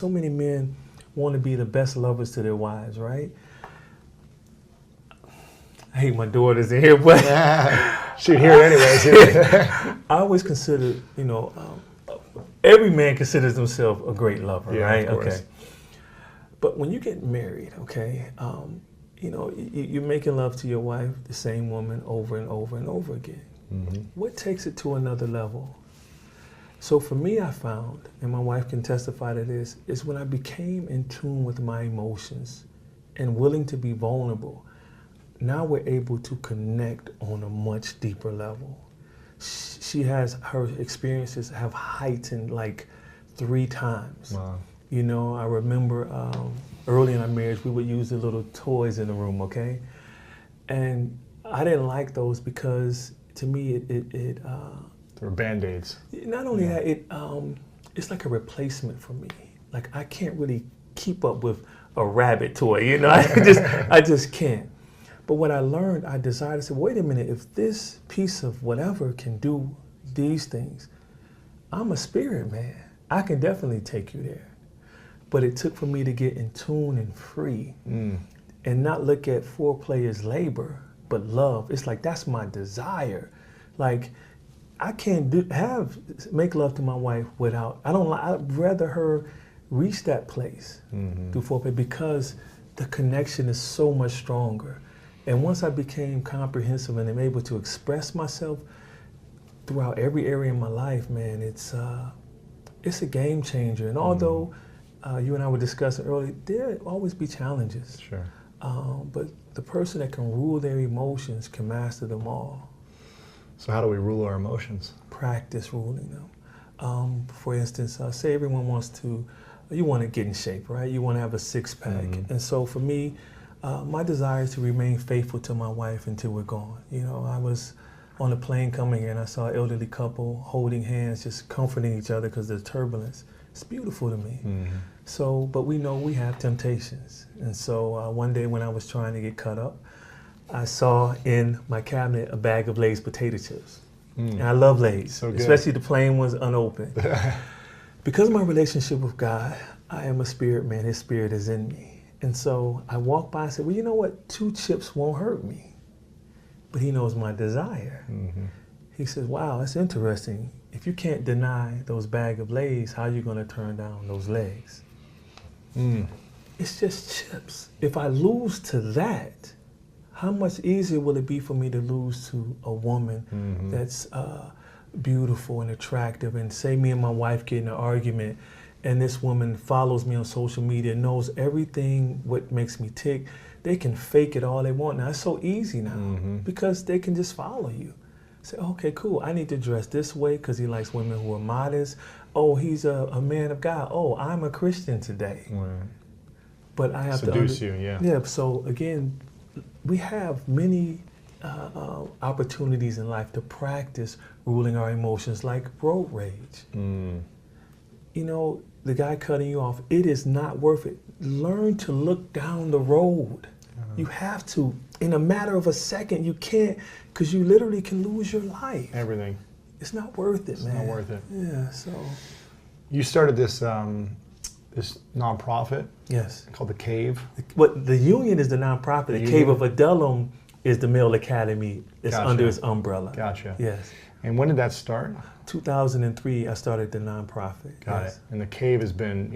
So many men want to be the best lovers to their wives, right? I hate my daughters in here, but She'd hear it anyways. I always consider, every man considers himself a great lover, Yeah, right? of course. Okay. But when you get married, okay, you're making love to your wife, the same woman, over and over and over again. Mm-hmm. What takes it to another level? So for me, I found, and my wife can testify to this, is when I became in tune with my emotions and willing to be vulnerable. Now we're able to connect on a much deeper level. She has, her experiences have heightened like 3 times. Wow. I remember early in our marriage, we would use the little toys in the room, okay? And I didn't like those because to me, They were Band-Aids. not only that, it's like a replacement for me. Like I can't really keep up with a rabbit toy, I just can't. But what I learned, I decided to say, wait a minute, if this piece of whatever can do these things, I'm a spirit man. I can definitely take you there. But it took for me to get in tune and free and not look at foreplay as labor, but love. It's like, that's my desire. Like, I can't make love to my wife without, I'd rather her reach that place through foreplay because the connection is so much stronger. And once I became comprehensive and I'm able to express myself throughout every area in my life, man, it's a game changer. And although you and I were discussing earlier, there'll always be challenges. Sure. But the person that can rule their emotions can master them all. So how do we rule our emotions? Practice ruling them. For instance, say everyone you want to get in shape, right? You want to have a 6-pack. And so for me, my desire is to remain faithful to my wife until we're gone. I was on a plane coming here and I saw an elderly couple holding hands, just comforting each other because there's turbulence. It's beautiful to me. So, but we know we have temptations. And so one day when I was trying to get cut up, I saw in my cabinet a bag of Lay's potato chips. And I love Lay's, So good. especially the plain ones unopened. Because of my relationship with God, I am a spirit man. His spirit is in me. And so I walked by and said, well, you know what? 2 chips won't hurt me. But he knows my desire. He says, wow, that's interesting. If you can't deny those bag of Lay's, how are you going to turn down those legs? It's just chips. If I lose to that, how much easier will it be for me to lose to a woman that's beautiful and attractive, and say me and my wife get in an argument and this woman follows me on social media, knows everything what makes me tick. They can fake it all they want. Now it's so easy now because they can just follow you. Say, okay, cool, I need to dress this way because he likes women who are modest. Oh, he's a man of God. Oh, I'm a Christian today. Right. But I have Seduce to you, yeah. Yeah, so again, we have many opportunities in life to practice ruling our emotions, like road rage. The guy cutting you off, it is not worth it. Learn to look down the road. You have to. In a matter of a second, you can't, because you literally can lose your life. Everything. It's not worth it, man. It's not worth it. Yeah, so. You started this this nonprofit. Yes. Called The Cave. What the union is the nonprofit. The Cave of Adullam is the male academy. It's Gotcha. under its umbrella. Gotcha. Yes. And when did that start? 2003, I started the nonprofit. Got it. And The Cave has been,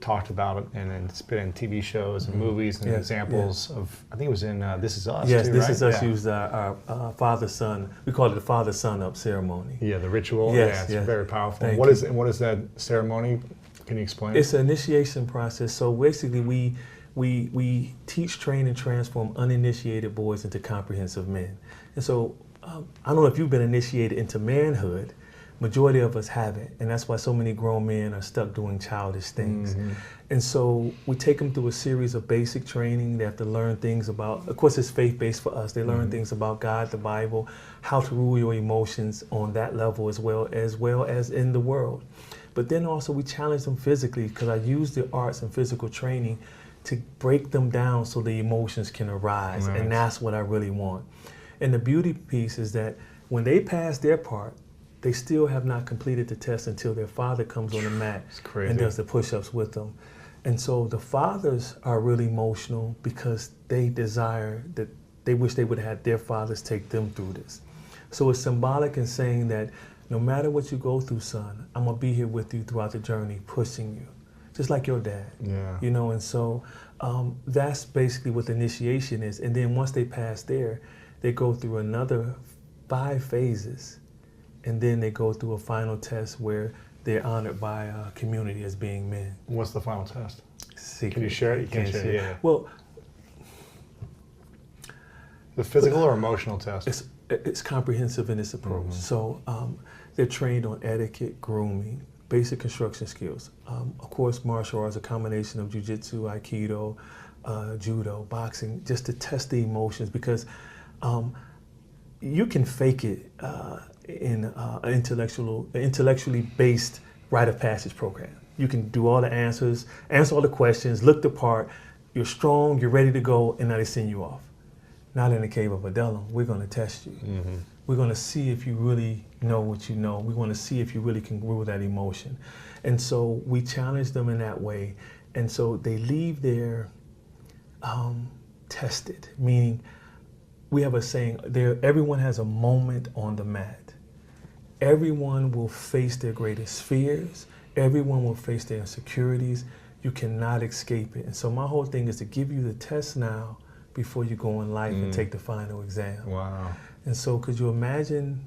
talked about, and it's been in TV shows and movies and examples of, I think it was in This Is Us, Yes, too, This right? Is Us used our father-son, we call it the father-son up ceremony. Yeah, the ritual. Yes, yeah, it's yes. very powerful. Thank What you. is what is that ceremony? Can you explain? It's an initiation process. So basically we teach, train, and transform uninitiated boys into comprehensive men. And so I don't know if you've been initiated into manhood. Majority of us haven't, and that's why so many grown men are stuck doing childish things. And so we take them through a series of basic training. They have to learn things about, of course it's faith-based for us, they learn things about God, the Bible, how to rule your emotions on that level as well as in the world. But then also we challenge them physically, because I use the arts and physical training to break them down so the emotions can arise, Right. and that's what I really want. And the beauty piece is that when they pass their part, they still have not completed the test until their father comes on the mat and does the push-ups with them. And so the fathers are really emotional because they desire that, they wish they would have had their fathers take them through this. So it's symbolic in saying that no matter what you go through, son, I'm gonna be here with you throughout the journey, pushing you, just like your dad. Yeah. You know, and so that's basically what the initiation is. And then once they pass there, they go through another 5 phases, and then they go through a final test where they're honored by a community as being men. What's the final test? Secret. Can you share it? You can't share it. Yeah. Well, the physical or emotional test? It's comprehensive in its approach. So they're trained on etiquette, grooming, basic construction skills. Of course, martial arts, a combination of jiu-jitsu, aikido, judo, boxing, just to test the emotions, because you can fake it in an intellectually based rite of passage program. You can do all the answers, answer all the questions, look the part, you're strong, you're ready to go, and now they send you off. Not in the cave of Adullam, we're gonna test you. We're gonna see if you really know what you know. We wanna see if you really can rule that emotion. And so we challenge them in that way. And so they leave there tested, meaning we have a saying, everyone has a moment on the mat. Everyone will face their greatest fears. Everyone will face their insecurities. You cannot escape it. And so my whole thing is to give you the test now before you go in life and take the final exam. Wow. And so could you imagine,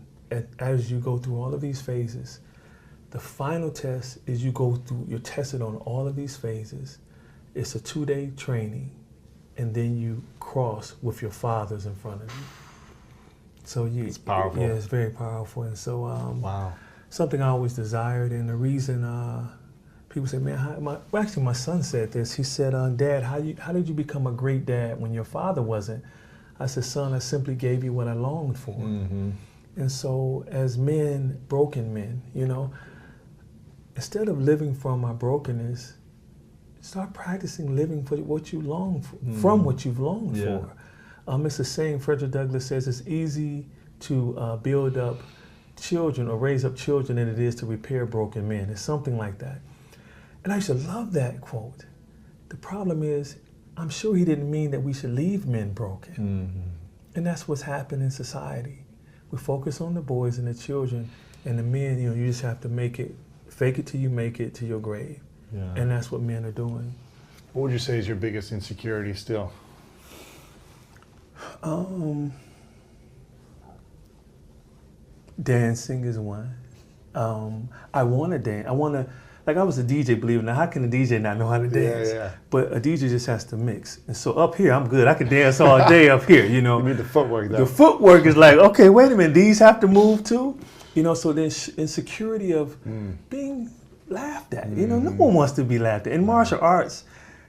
as you go through all of these phases, the final test is you're tested on all of these phases. It's a 2-day training, and then you cross with your fathers in front of you. So it's powerful. Yeah, it's very powerful. And so wow. Something I always desired, and the reason people say, man, actually my son said this. He said, Dad, how did you become a great dad when your father wasn't? I said, son, I simply gave you what I longed for. And so as men, broken men, you know, instead of living from our brokenness, start practicing living for what you long for, from what you've longed for. It's a saying, Frederick Douglass says, it's easy to build up children or raise up children than it is to repair broken men. It's something like that. And I used to love that quote. The problem is, I'm sure he didn't mean that we should leave men broken. And that's what's happened in society. We focus on the boys and the children, and the men, you know, you just have to fake it till you make it to your grave. And that's what men are doing. What would you say is your biggest insecurity still? Dancing is one. I want to dance. I was a DJ, believe it or not. How can a DJ not know how to dance? But a DJ just has to mix. And so up here, I'm good. I can dance all day up here, you know. You need the footwork, though. The footwork is like, okay, wait a minute, these have to move too? You know, so there's insecurity of being laughed at. You know, no one wants to be laughed at. In martial arts,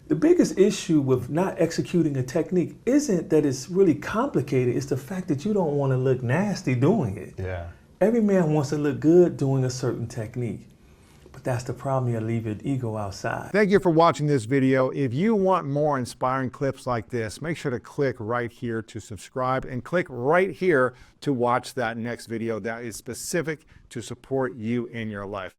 the biggest issue with not executing a technique isn't that it's really complicated. It's the fact that you don't want to look nasty doing it. Every man wants to look good doing a certain technique. But that's the problem. You leave your ego outside. Thank you for watching this video. If you want more inspiring clips like this, make sure to click right here to subscribe and click right here to watch that next video that is specific to support you in your life.